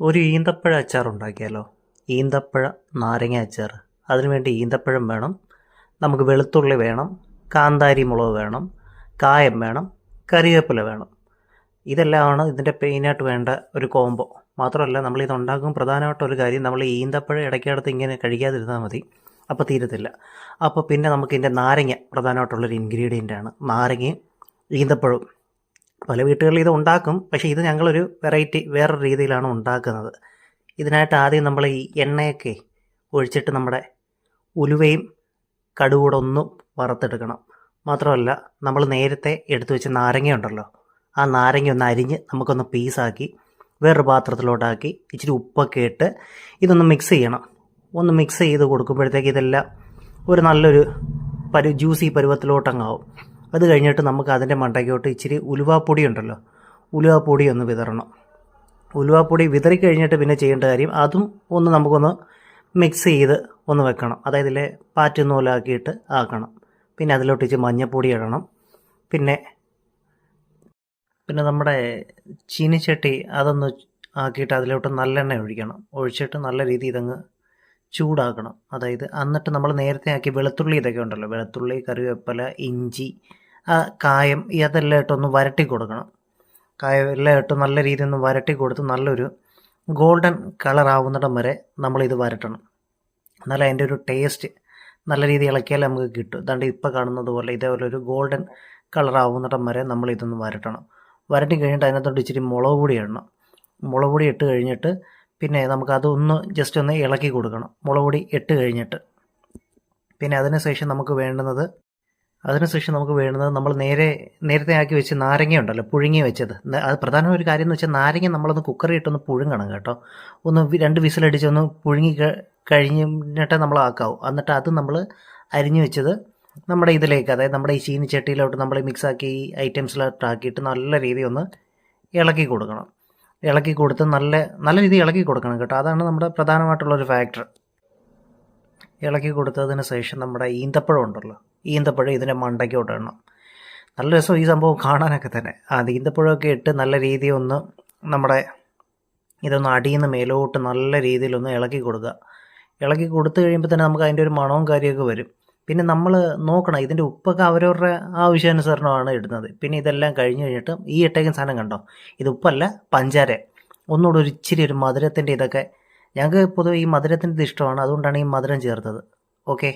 ഒരു ഈന്തപ്പഴ അച്ചാർ ഉണ്ടാക്കിയാലോ? ഈന്തപ്പഴ നാരങ്ങ അച്ചാർ. അതിനുവേണ്ടി ഈന്തപ്പഴം വേണം, നമുക്ക് വെളുത്തുള്ളി വേണം, കാന്താരി മുളക് വേണം, കായം വേണം, കറിവേപ്പില വേണം. ഇതെല്ലാമാണ് ഇതിൻ്റെ മെയിനായിട്ട് വേണ്ട ഒരു കോംബോ. മാത്രമല്ല നമ്മളിത് ഉണ്ടാക്കുമ്പോൾ പ്രധാനമായിട്ടൊരു കാര്യം, നമ്മൾ ഈ ഈന്തപ്പഴം ഇടയ്ക്കിടത്ത് ഇങ്ങനെ കഴിക്കാതിരുന്നാൽ മതി, അപ്പോൾ തീരത്തില്ല. അപ്പോൾ പിന്നെ നമുക്ക് ഇതിൻ്റെ നാരങ്ങ പ്രധാനമായിട്ടുള്ളൊരു ഇൻഗ്രീഡിയൻ്റാണ്. നാരങ്ങയും ഈന്തപ്പഴവും. പല വീട്ടുകളിൽ ഇത് ഉണ്ടാക്കും, പക്ഷേ ഇത് ഞങ്ങളൊരു വെറൈറ്റി വേറൊരു രീതിയിലാണ് ഉണ്ടാക്കുന്നത്. ഇതിനായിട്ട് ആദ്യം നമ്മൾ ഈ എണ്ണയൊക്കെ ഒഴിച്ചിട്ട് നമ്മുടെ ഉലുവയും കടുകൂടെ ഒന്ന് വറുത്തെടുക്കണം. മാത്രമല്ല നമ്മൾ നേരത്തെ എടുത്തു വെച്ച നാരങ്ങ ഉണ്ടല്ലോ, ആ നാരങ്ങ ഒന്ന് അരിഞ്ഞ് നമുക്കൊന്ന് പീസാക്കി വേറൊരു പാത്രത്തിലോട്ടാക്കി ഇച്ചിരി ഉപ്പൊക്കെ ഇട്ട് ഇതൊന്ന് മിക്സ് ചെയ്യണം. ഒന്ന് മിക്സ് ചെയ്ത് കൊടുക്കുമ്പോഴത്തേക്ക് ഇതെല്ലാം ഒരു നല്ലൊരു ജ്യൂസി പരുവത്തിലോട്ടങ്ങാവും. അത് കഴിഞ്ഞിട്ട് നമുക്ക് അതിൻ്റെ മണ്ടയ്ക്കോട്ട് ഇച്ചിരി ഉലുവാപ്പൊടി ഉണ്ടല്ലോ, ഉലുവാപ്പൊടി ഒന്ന് വിതറണം. ഉലുവാപ്പൊടി വിതറി കഴിഞ്ഞിട്ട് പിന്നെ ചെയ്യേണ്ട കാര്യം, അതും ഒന്ന് നമുക്കൊന്ന് മിക്സ് ചെയ്ത് ഒന്ന് വെക്കണം. അതായത് ഇതിലെ പാറ്റുന്നൂലാക്കിയിട്ട് ആക്കണം. പിന്നെ അതിലോട്ട് ഇച്ചിരി മഞ്ഞൾപ്പൊടി ഇടണം. പിന്നെ നമ്മുടെ ചീനിച്ചട്ടി അതൊന്ന് ആക്കിയിട്ട് അതിലോട്ട് നല്ലെണ്ണ ഒഴിക്കണം. ഒഴിച്ചിട്ട് നല്ല രീതിയിൽ ഇതങ്ങ് ചൂടാക്കണം. അതായത് എന്നിട്ട് നമ്മൾ നേരത്തെ ആക്കി വെളുത്തുള്ളി ഇതൊക്കെ ഉണ്ടല്ലോ, വെളുത്തുള്ളി, കറിവേപ്പില, ഇഞ്ചി, കായം അതെല്ലാം ഇട്ടൊന്ന് വരട്ടി കൊടുക്കണം. കായം എല്ലാം ഇട്ട് നല്ല രീതിയിൽ ഒന്ന് വരട്ടി കൊടുത്ത് നല്ലൊരു ഗോൾഡൻ കളർ ആവുന്നിടം വരെ നമ്മളിത് വരട്ടണം. എന്നാലും അതിൻ്റെ ഒരു ടേസ്റ്റ് നല്ല രീതിയിൽ ഇളക്കിയാൽ നമുക്ക് കിട്ടും. അതാണ്ട് ഇപ്പോൾ കാണുന്നത് പോലെ ഇതേപോലെ ഒരു ഗോൾഡൻ കളർ ആവുന്നിടം വരെ നമ്മളിതൊന്ന് വരട്ടണം. വരട്ടി കഴിഞ്ഞിട്ട് അതിനകത്തോട്ട് ഇച്ചിരി മുളക് പൊടി ഇടണം. മുളക് പൊടി ഇട്ട് കഴിഞ്ഞിട്ട് പിന്നെ നമുക്കതൊന്ന് ജസ്റ്റ് ഒന്ന് ഇളക്കി കൊടുക്കണം. മുളക് പൊടി ഇട്ട് കഴിഞ്ഞിട്ട് പിന്നെ അതിനുശേഷം നമുക്ക് വേണ്ടുന്നത് നമ്മൾ നേരത്തെ ആക്കി വെച്ച് നാരങ്ങ ഉണ്ടല്ലോ, പുഴുങ്ങി വെച്ചത്. അത് പ്രധാന ഒരു കാര്യം എന്ന് വെച്ചാൽ നാരങ്ങ നമ്മളൊന്ന് കുക്കറിൽ ഇട്ടൊന്ന് പുഴുങ്ങണം കേട്ടോ. ഒന്ന് 2 വിസിലടിച്ച് ഒന്ന് പുഴുങ്ങി കഴിഞ്ഞിട്ട് നമ്മൾ ആക്കാവും. എന്നിട്ട് അത് നമ്മൾ അരിഞ്ഞു വെച്ചത് നമ്മുടെ ഇതിലേക്ക്, അതായത് നമ്മുടെ ഈ ചീനിച്ചട്ടിയിലോട്ട് നമ്മൾ മിക്സാക്കി ഈ ഐറ്റംസിലോട്ട് ആക്കിയിട്ട് നല്ല രീതിയിൽ ഒന്ന് ഇളക്കി കൊടുക്കണം. ഇളക്കി കൊടുത്ത് നല്ല രീതിയിൽ ഇളക്കി കൊടുക്കണം കേട്ടോ. അതാണ് നമ്മുടെ പ്രധാനമായിട്ടുള്ളൊരു ഫാക്ടർ. ഇളക്കി കൊടുത്തതിന് ശേഷം നമ്മുടെ ഈന്തപ്പഴം ഉണ്ടല്ലോ, ഈന്തപ്പഴം ഇതിൻ്റെ മണ്ടയ്ക്കോട്ട് ഇടണം. നല്ല രസം ഈ സംഭവം കാണാനൊക്കെ തന്നെ. അത് ഈന്തപ്പഴമൊക്കെ ഇട്ട് നല്ല രീതിയിൽ ഒന്ന് നമ്മുടെ ഇതൊന്ന് അടിയിൽ നിന്ന് മേലോട്ട് നല്ല രീതിയിലൊന്ന് ഇളക്കി കൊടുക്കുക. ഇളക്കി കൊടുത്തു കഴിയുമ്പോൾ തന്നെ നമുക്ക് അതിൻ്റെ ഒരു മണവും കാര്യമൊക്കെ വരും. പിന്നെ നമ്മൾ നോക്കണം, ഇതിൻ്റെ ഉപ്പൊക്കെ അവരവരുടെ ആവശ്യാനുസരണമാണ് ഇടുന്നത്. പിന്നെ ഇതെല്ലാം കഴിഞ്ഞ് കഴിഞ്ഞിട്ട് ഈ ഇട്ടേക്കുന്ന സാധനം കണ്ടോ, ഇത് ഉപ്പല്ല, പഞ്ചാര. ഒന്നുകൂടെ ഒരു ഇച്ചിരി ഒരു മധുരത്തിൻ്റെ ഇതൊക്കെ, ഞങ്ങൾക്ക് പൊതുവെ ഈ മധുരത്തിൻ്റെ ഇത് ഇഷ്ടമാണ്, അതുകൊണ്ടാണ് ഈ മധുരം ചേർത്തത്. ഓക്കെ.